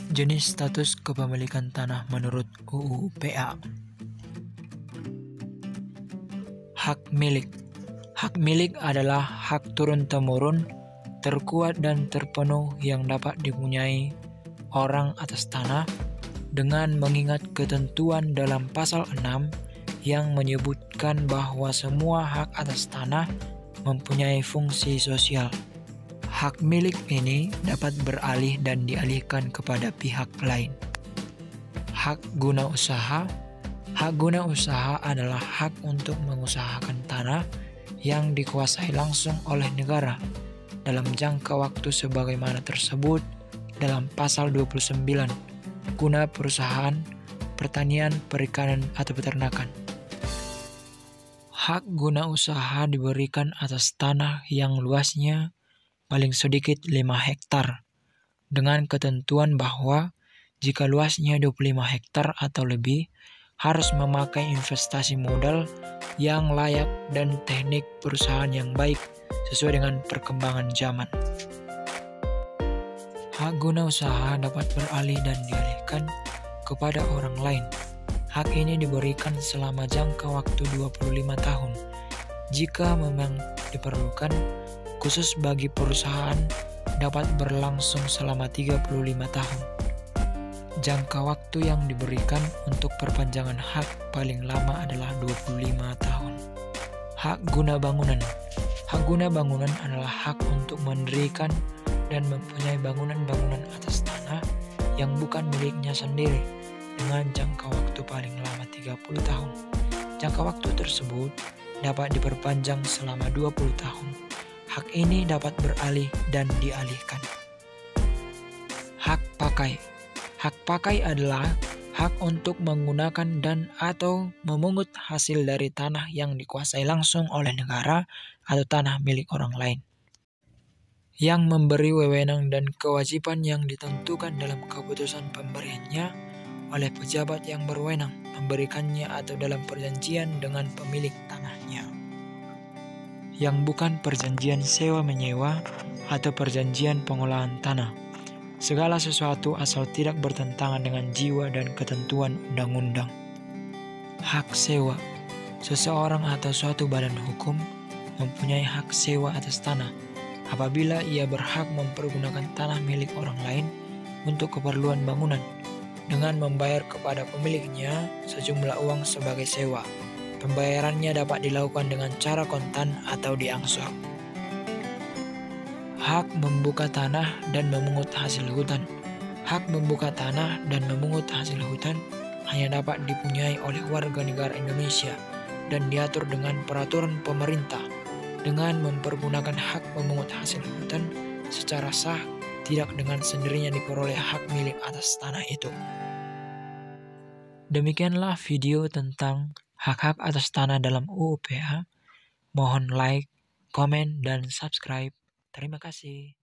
Jenis status kepemilikan tanah menurut UU PA. Hak milik. Hak milik adalah hak turun-temurun, terkuat dan terpenuh yang dapat dipunyai orang atas tanah dengan mengingat ketentuan dalam pasal 6 yang menyebutkan bahwa semua hak atas tanah mempunyai fungsi sosial. Hak milik ini dapat beralih dan dialihkan kepada pihak lain. Hak guna usaha. Hak guna usaha adalah hak untuk mengusahakan tanah yang dikuasai langsung oleh negara dalam jangka waktu sebagaimana tersebut dalam pasal 29 guna perusahaan, pertanian, perikanan, atau peternakan. Hak guna usaha diberikan atas tanah yang luasnya paling sedikit 5 hektar, dengan ketentuan bahwa jika luasnya 25 hektar atau lebih, harus memakai investasi modal yang layak dan teknik perusahaan yang baik sesuai dengan perkembangan zaman. Hak guna usaha dapat beralih dan dialihkan kepada orang lain. Hak ini diberikan selama jangka waktu 25 tahun. Jika memang diperlukan, khusus bagi perusahaan dapat berlangsung selama 35 tahun. Jangka waktu yang diberikan untuk perpanjangan hak paling lama adalah 25 tahun. Hak guna bangunan. Hak guna bangunan adalah hak untuk mendirikan dan mempunyai bangunan-bangunan atas tanah yang bukan miliknya sendiri dengan jangka waktu paling lama 30 tahun. Jangka waktu tersebut dapat diperpanjang selama 20 tahun. Hak ini dapat beralih dan dialihkan. Hak pakai. Hak pakai adalah hak untuk menggunakan dan atau memungut hasil dari tanah yang dikuasai langsung oleh negara atau tanah milik orang lain, yang memberi wewenang dan kewajiban yang ditentukan dalam keputusan pemberiannya oleh pejabat yang berwenang memberikannya atau dalam perjanjian dengan pemilik tanahnya, yang bukan perjanjian sewa-menyewa atau perjanjian pengolahan tanah. Segala sesuatu asal tidak bertentangan dengan jiwa dan ketentuan undang-undang. Hak sewa. Seseorang atau suatu badan hukum mempunyai hak sewa atas tanah apabila ia berhak mempergunakan tanah milik orang lain untuk keperluan bangunan dengan membayar kepada pemiliknya sejumlah uang sebagai sewa. Pembayarannya dapat dilakukan dengan cara kontan atau diangsur. Hak membuka tanah dan memungut hasil hutan. Hak membuka tanah dan memungut hasil hutan hanya dapat dipunyai oleh warga negara Indonesia dan diatur dengan peraturan pemerintah. Dengan mempergunakan hak memungut hasil hutan secara sah, tidak dengan sendirinya diperoleh hak milik atas tanah itu. Demikianlah video tentang hak-hak atas tanah dalam UU PA. Mohon like, komen, dan subscribe. Terima kasih.